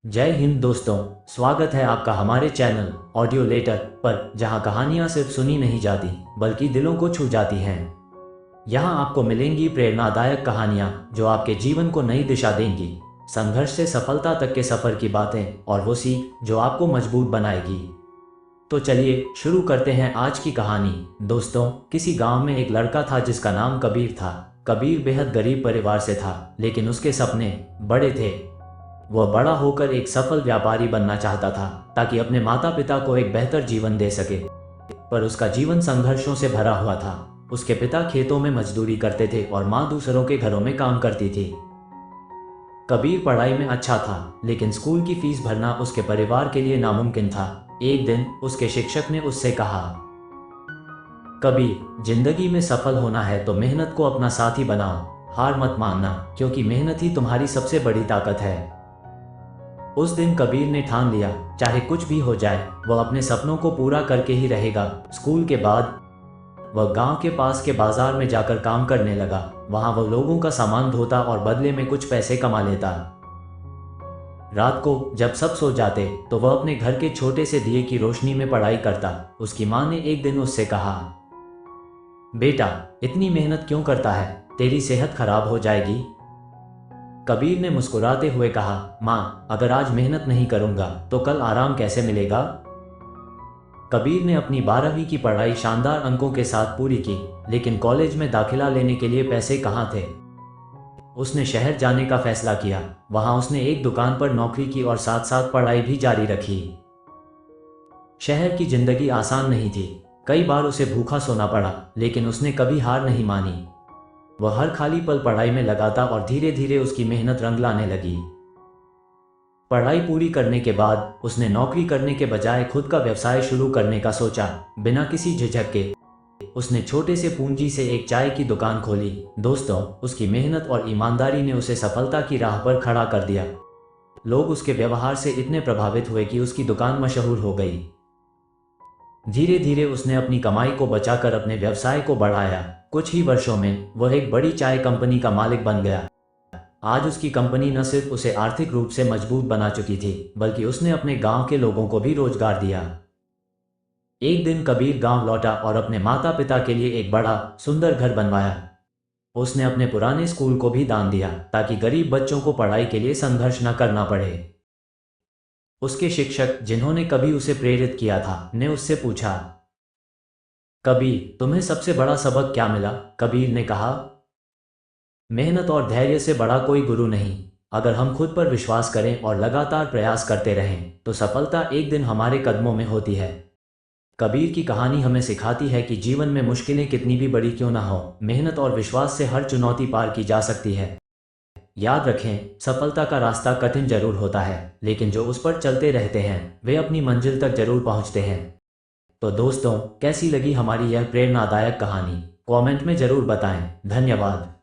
जय हिंद दोस्तों। स्वागत है आपका हमारे चैनल ऑडियो लेटर पर, जहां कहानियां सिर्फ सुनी नहीं जाती बल्कि दिलों को छू जाती हैं। यहां आपको मिलेंगी प्रेरणादायक कहानियां जो आपके जीवन को नई दिशा देंगी, संघर्ष से सफलता तक के सफर की बातें और वो सीख जो आपको मजबूत बनाएगी। तो चलिए शुरू करते हैं आज की कहानी। दोस्तों, किसी गांव में एक लड़का था जिसका नाम कबीर था। कबीर बेहद गरीब परिवार से था, लेकिन उसके सपने बड़े थे। वह बड़ा होकर एक सफल व्यापारी बनना चाहता था ताकि अपने माता पिता को एक बेहतर जीवन दे सके। पर उसका जीवन संघर्षों से भरा हुआ था। उसके पिता खेतों में मजदूरी करते थे और माँ दूसरों के घरों में काम करती थी। कबीर पढ़ाई में अच्छा था, लेकिन स्कूल की फीस भरना उसके परिवार के लिए नामुमकिन था। एक दिन उसके शिक्षक ने उससे कहा, कबीर, जिंदगी में सफल होना है तो मेहनत को अपना साथी बनाओ। हार मत मानना, क्योंकि मेहनत ही तुम्हारी सबसे बड़ी ताकत है। उस दिन कबीर ने ठान लिया, चाहे कुछ भी हो जाए वह अपने सपनों को पूरा करके ही रहेगा। स्कूल के बाद वह गांव के पास के बाजार में जाकर काम करने लगा। वहां वह लोगों का सामान धोता और बदले में कुछ पैसे कमा लेता। रात को जब सब सो जाते तो वह अपने घर के छोटे से दिए की रोशनी में पढ़ाई करता। उसकी माँ ने एक दिन उससे कहा, बेटा, इतनी मेहनत क्यों करता है? तेरी सेहत खराब हो जाएगी। कबीर ने मुस्कुराते हुए कहा, माँ, अगर आज मेहनत नहीं करूंगा तो कल आराम कैसे मिलेगा? कबीर ने अपनी 12वीं की पढ़ाई शानदार अंकों के साथ पूरी की, लेकिन कॉलेज में दाखिला लेने के लिए पैसे कहाँ थे। उसने शहर जाने का फैसला किया। वहां उसने एक दुकान पर नौकरी की और साथ साथ पढ़ाई भी जारी रखी। शहर की जिंदगी आसान नहीं थी। कई बार उसे भूखा सोना पड़ा, लेकिन उसने कभी हार नहीं मानी। वह हर खाली पल पढ़ाई में लगाता और धीरे धीरे उसकी मेहनत रंग लाने लगी। पढ़ाई पूरी करने के बाद उसने नौकरी करने के बजाय खुद का व्यवसाय शुरू करने का सोचा। बिना किसी झिझक के उसने छोटे से पूंजी से एक चाय की दुकान खोली। दोस्तों, उसकी मेहनत और ईमानदारी ने उसे सफलता की राह पर खड़ा कर दिया। लोग उसके व्यवहार से इतने प्रभावित हुए कि उसकी दुकान मशहूर हो गई। धीरे धीरे उसने अपनी कमाई को बचाकर अपने व्यवसाय को बढ़ाया। कुछ ही वर्षों में वह एक बड़ी चाय कंपनी का मालिक बन गया। आज उसकी कंपनी न सिर्फ उसे आर्थिक रूप से मजबूत बना चुकी थी, बल्कि उसने अपने गांव के लोगों को भी रोजगार दिया। एक दिन कबीर गांव लौटा और अपने माता पिता के लिए एक बड़ा सुंदर घर बनवाया। उसने अपने पुराने स्कूल को भी दान दिया ताकि गरीब बच्चों को पढ़ाई के लिए संघर्ष न करना पड़े। उसके शिक्षक, जिन्होंने कभी उसे प्रेरित किया था, ने उससे पूछा, कबीर, तुम्हें सबसे बड़ा सबक क्या मिला? कबीर ने कहा, मेहनत और धैर्य से बड़ा कोई गुरु नहीं। अगर हम खुद पर विश्वास करें और लगातार प्रयास करते रहें तो सफलता एक दिन हमारे कदमों में होती है। कबीर की कहानी हमें सिखाती है कि जीवन में मुश्किलें कितनी भी बड़ी क्यों ना हो, मेहनत और विश्वास से हर चुनौती पार की जा सकती है। याद रखें, सफलता का रास्ता कठिन जरूर होता है, लेकिन जो उस पर चलते रहते हैं वे अपनी मंजिल तक जरूर पहुंचते हैं। तो दोस्तों, कैसी लगी हमारी यह प्रेरणादायक कहानी? कमेंट में जरूर बताएं। धन्यवाद।